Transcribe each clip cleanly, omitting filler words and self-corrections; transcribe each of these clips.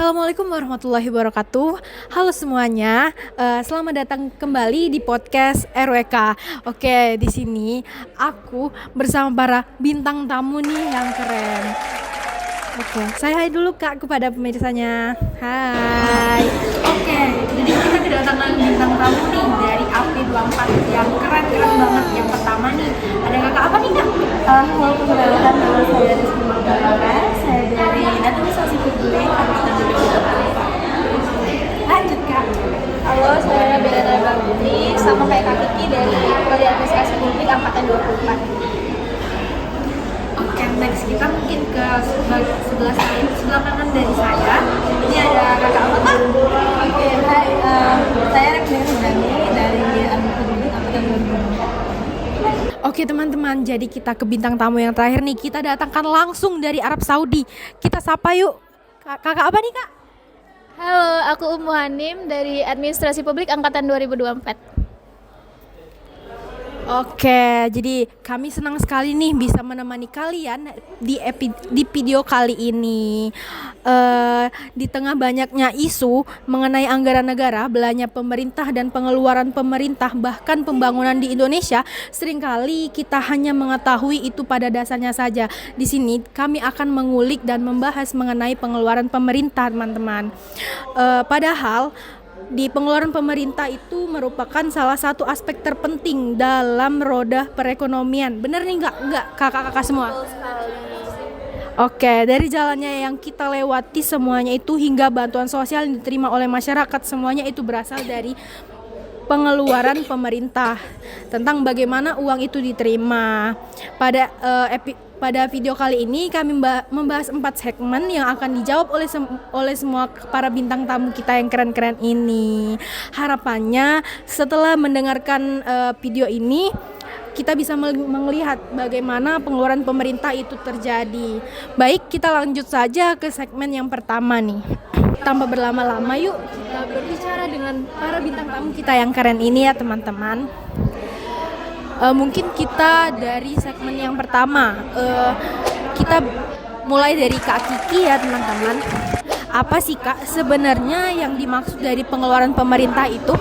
Assalamualaikum warahmatullahi wabarakatuh. Halo semuanya, selamat datang kembali di podcast RWK. Oke, di sini aku bersama para bintang tamu nih yang keren. Oke, saya hai dulu Kak kepada pemirsanya. Hai. Oke, jadi kita kedatangan bintang tamu nih dari AP24 yang keren-keren banget. Yang pertama nih, ada kakak apa nih Kak? Halo, perkenalkan nama saya Rizky Magdalena. Saya dari Administrasi Publik Angkatan 2024. Lanjut Kak. Halo, saya Bella Baguni, sama kayak Kak Kiki dari Kuliah Administrasi Publik Angkatan 24. Oke, next kita mungkin ke sebelah kanan dari saya. Ini ada kakak apa Kak? Oke, hai, saya Rekmir Sudani dari Administrasi Publik Angkatan 2024. Oke teman-teman, jadi kita ke bintang tamu yang terakhir nih. Kita datangkan langsung dari Arab Saudi. Kita sapa yuk. Kakak apa nih Kak? Halo, aku Ummu Hanim dari Administrasi Publik Angkatan 2024. Oke, jadi kami senang sekali nih bisa menemani kalian di video kali ini. Di tengah banyaknya isu mengenai anggaran negara, belanja pemerintah dan pengeluaran pemerintah, bahkan pembangunan di Indonesia, seringkali kita hanya mengetahui itu pada dasarnya saja. Di sini kami akan mengulik dan membahas mengenai pengeluaran pemerintah, teman-teman. Padahal di pengeluaran pemerintah itu merupakan salah satu aspek terpenting dalam roda perekonomian. Bener nih nggak kakak-kakak semua? Oke, dari jalannya yang kita lewati semuanya itu hingga bantuan sosial yang diterima oleh masyarakat, semuanya itu berasal dari pengeluaran pemerintah. Tentang bagaimana uang itu diterima. Pada video kali ini kami membahas 4 segmen yang akan dijawab oleh semua para bintang tamu kita yang keren-keren ini. Harapannya setelah mendengarkan video ini kita bisa melihat bagaimana pengeluaran pemerintah itu terjadi. Baik, kita lanjut saja ke segmen yang pertama nih. Tanpa berlama-lama yuk kita berbicara dengan para bintang tamu kita yang keren ini ya teman-teman. Mungkin kita dari segmen yang pertama, kita mulai dari Kak Kiki ya teman-teman. Apa sih Kak sebenarnya yang dimaksud dari pengeluaran pemerintah itu?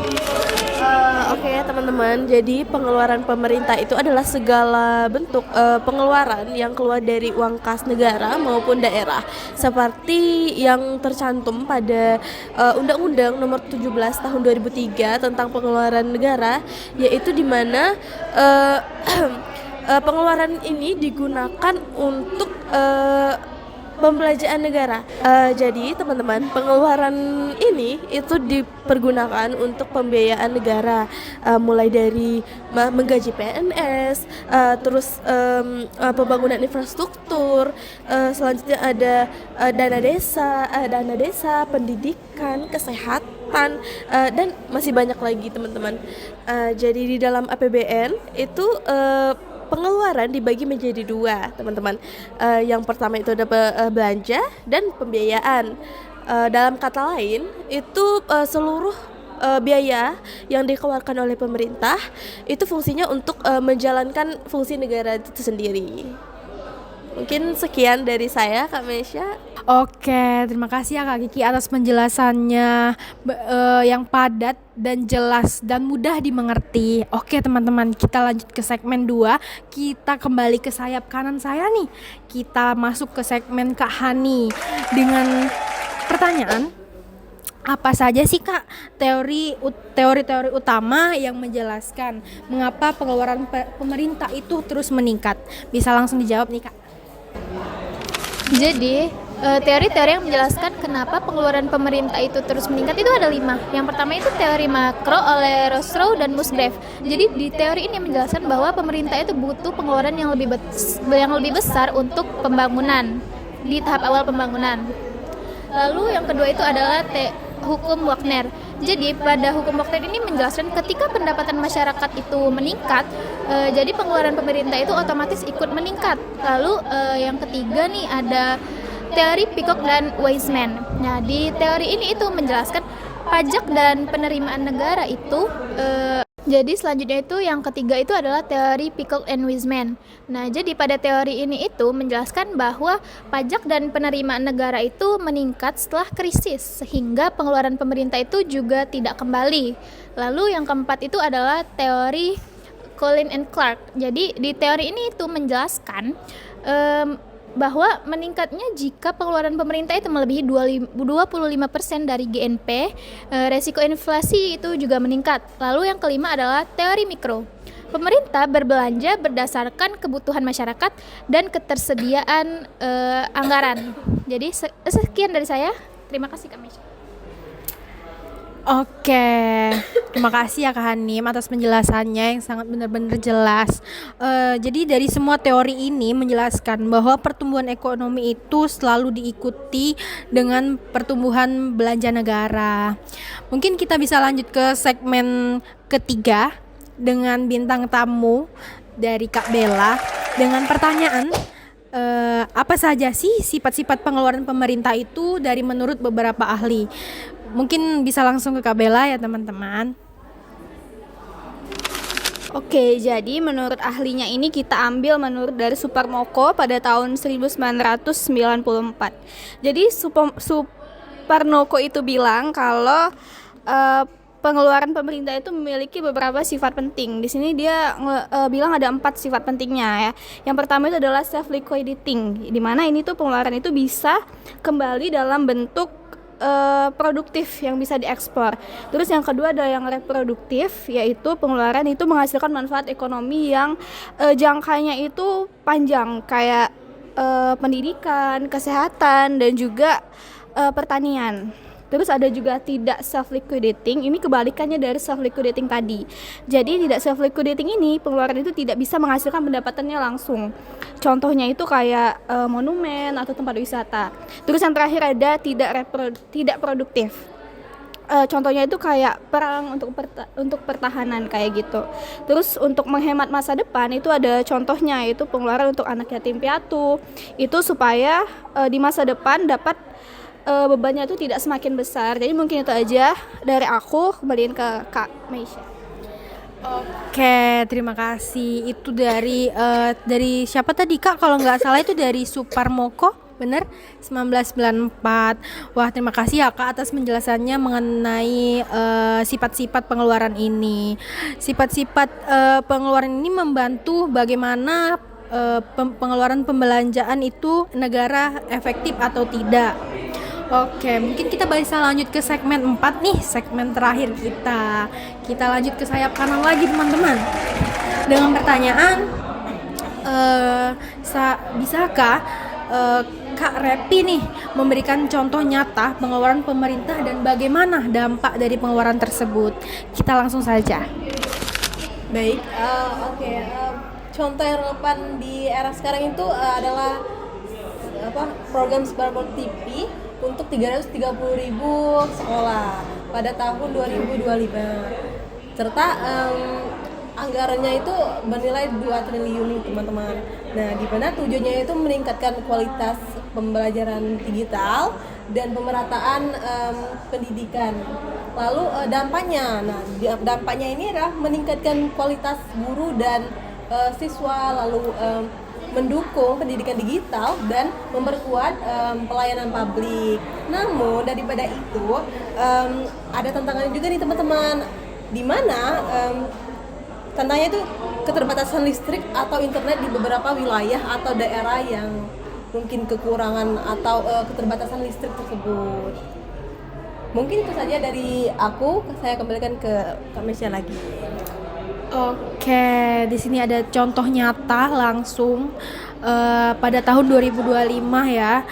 Oke, teman-teman, jadi pengeluaran pemerintah itu adalah segala bentuk pengeluaran yang keluar dari uang kas negara maupun daerah, seperti yang tercantum pada Undang-Undang Nomor 17 Tahun 2003 tentang pengeluaran negara, yaitu di mana pengeluaran ini digunakan untuk pembelanjaan negara. Jadi teman-teman, pengeluaran ini itu dipergunakan untuk pembiayaan negara, mulai dari menggaji PNS, terus pembangunan infrastruktur, selanjutnya ada dana desa, pendidikan, kesehatan, dan masih banyak lagi teman-teman. Jadi di dalam APBN itu pengeluaran dibagi menjadi 2, teman-teman. Yang pertama itu ada belanja dan pembiayaan. Dalam kata lain, itu seluruh biaya yang dikeluarkan oleh pemerintah itu fungsinya untuk menjalankan fungsi negara itu sendiri. Mungkin sekian dari saya, Kak Mesya. Oke, terima kasih ya Kak Kiki atas penjelasannya yang padat dan jelas dan mudah dimengerti. Oke teman-teman, kita lanjut ke segmen 2. Kita kembali ke sayap kanan saya nih. Kita masuk ke segmen Kak Hani dengan pertanyaan, apa saja sih Kak teori utama yang menjelaskan mengapa pengeluaran pemerintah itu terus meningkat? Bisa langsung dijawab nih Kak. Jadi, teori-teori yang menjelaskan kenapa pengeluaran pemerintah itu terus meningkat itu ada 5. Yang pertama itu teori makro oleh Rostrow dan Musgrave. Jadi di teori ini menjelaskan bahwa pemerintah itu butuh pengeluaran yang lebih besar untuk pembangunan di tahap awal pembangunan. Lalu yang kedua itu adalah hukum Wagner. Jadi pada hukum Wagner ini menjelaskan ketika pendapatan masyarakat itu meningkat, jadi pengeluaran pemerintah itu otomatis ikut meningkat. Lalu yang ketiga nih ada teori Peacock dan Wiseman. Nah di teori ini itu menjelaskan pajak dan penerimaan negara itu Jadi selanjutnya itu yang ketiga itu adalah teori Pickle and Wiseman. Nah, jadi pada teori ini itu menjelaskan bahwa pajak dan penerimaan negara itu meningkat setelah krisis sehingga pengeluaran pemerintah itu juga tidak kembali. Lalu yang keempat itu adalah teori Collins and Clark. Jadi di teori ini itu menjelaskan bahwa meningkatnya jika pengeluaran pemerintah itu melebihi 25% dari GNP, resiko inflasi itu juga meningkat. Lalu yang kelima adalah teori mikro. Pemerintah berbelanja berdasarkan kebutuhan masyarakat dan ketersediaan anggaran. Jadi sekian dari saya. Terima kasih Kak Mesya. Oke, terima kasih ya Kak Hanim atas penjelasannya yang sangat benar-benar jelas. Jadi dari semua teori ini menjelaskan bahwa pertumbuhan ekonomi itu selalu diikuti dengan pertumbuhan belanja negara. Mungkin kita bisa lanjut ke segmen ketiga dengan bintang tamu dari Kak Bella dengan pertanyaan. Apa saja sih sifat-sifat pengeluaran pemerintah itu dari menurut beberapa ahli? Mungkin bisa langsung ke Kak Bella ya teman-teman. Oke, jadi menurut ahlinya ini kita ambil menurut dari Suparmoko pada tahun 1994. Jadi Suparmoko itu bilang kalau pengeluaran pemerintah itu memiliki beberapa sifat penting. Di sini dia bilang ada 4 sifat pentingnya ya. Yang pertama itu adalah self liquidating, di mana ini tuh pengeluaran itu bisa kembali dalam bentuk produktif yang bisa diekspor. Terus yang kedua ada yang reproduktif, yaitu pengeluaran itu menghasilkan manfaat ekonomi yang jangkanya itu panjang, kayak pendidikan, kesehatan, dan juga pertanian. Terus ada juga tidak self-liquidating, ini kebalikannya dari self-liquidating tadi. Jadi tidak self-liquidating ini, pengeluaran itu tidak bisa menghasilkan pendapatannya langsung. Contohnya itu kayak monumen atau tempat wisata. Terus yang terakhir ada tidak produktif. Contohnya itu kayak perang untuk pertahanan kayak gitu. Terus untuk menghemat masa depan itu ada contohnya, yaitu pengeluaran untuk anak yatim piatu. Itu supaya di masa depan dapat bebannya itu tidak semakin besar. Jadi mungkin itu aja dari aku, kembaliin ke Kak Meisha. Oke, terima kasih. Itu dari siapa tadi Kak? Kalau nggak salah itu dari Suparmoko, bener? 1994. Wah, terima kasih ya Kak atas penjelasannya mengenai sifat-sifat pengeluaran ini. Sifat-sifat pengeluaran ini membantu bagaimana pengeluaran pembelanjaan itu negara efektif atau tidak. Oke, mungkin kita bisa lanjut ke segmen 4 nih, segmen terakhir kita. Kita lanjut ke sayap kanan lagi teman-teman. Dengan pertanyaan, bisakah Kak Repi nih memberikan contoh nyata pengeluaran pemerintah dan bagaimana dampak dari pengeluaran tersebut? Kita langsung saja. Baik, contoh yang relevan di era sekarang itu adalah program Smart TV untuk 330.000 sekolah pada tahun 2025, serta anggarannya itu bernilai 2 triliun teman-teman. Nah, di mana tujuannya itu meningkatkan kualitas pembelajaran digital dan pemerataan pendidikan. Lalu dampaknya ini adalah meningkatkan kualitas guru dan siswa, lalu mendukung pendidikan digital dan memperkuat pelayanan publik. Namun daripada itu ada tantangannya juga nih teman-teman, di mana tantangannya itu keterbatasan listrik atau internet di beberapa wilayah atau daerah yang mungkin kekurangan atau keterbatasan listrik tersebut. Mungkin itu saja dari aku, saya kembalikan ke Kak Mesya lagi. Oke, di sini ada contoh nyata langsung pada tahun 2025 ya.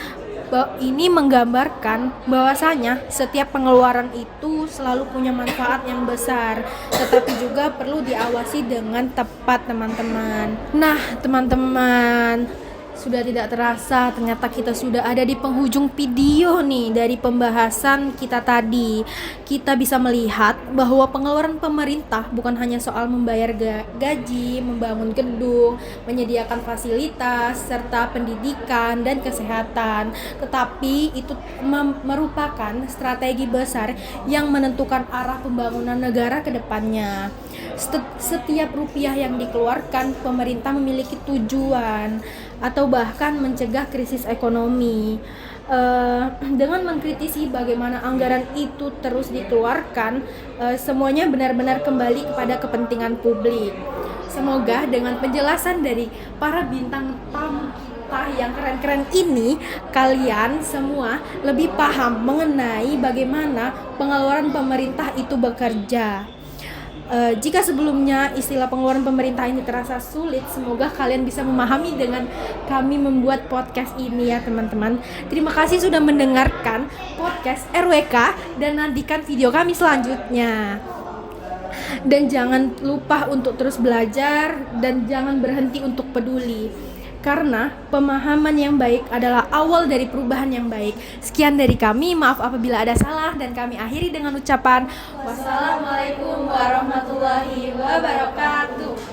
Ini menggambarkan bahwasanya setiap pengeluaran itu selalu punya manfaat yang besar, tetapi juga perlu diawasi dengan tepat teman-teman. Nah, teman-teman, sudah tidak terasa ternyata kita sudah ada di penghujung video nih dari pembahasan kita tadi. Kita bisa melihat bahwa pengeluaran pemerintah bukan hanya soal membayar gaji, membangun gedung, menyediakan fasilitas, serta pendidikan dan kesehatan, tetapi itu merupakan strategi besar yang menentukan arah pembangunan negara ke depannya. setiap rupiah yang dikeluarkan pemerintah memiliki tujuan atau bahkan mencegah krisis ekonomi. Dengan mengkritisi bagaimana anggaran itu terus dikeluarkan, semuanya benar-benar kembali kepada kepentingan publik. Semoga dengan penjelasan dari para bintang tamu kita yang keren-keren ini, kalian semua lebih paham mengenai bagaimana pengeluaran pemerintah itu bekerja. Jika sebelumnya istilah pengeluaran pemerintah ini terasa sulit, semoga kalian bisa memahami dengan kami membuat podcast ini ya teman-teman. Terima kasih sudah mendengarkan podcast RWK dan nantikan video kami selanjutnya. Dan jangan lupa untuk terus belajar dan jangan berhenti untuk peduli. Karena pemahaman yang baik adalah awal dari perubahan yang baik. Sekian dari kami, maaf apabila ada salah, dan kami akhiri dengan ucapan wassalamualaikum warahmatullahi wabarakatuh.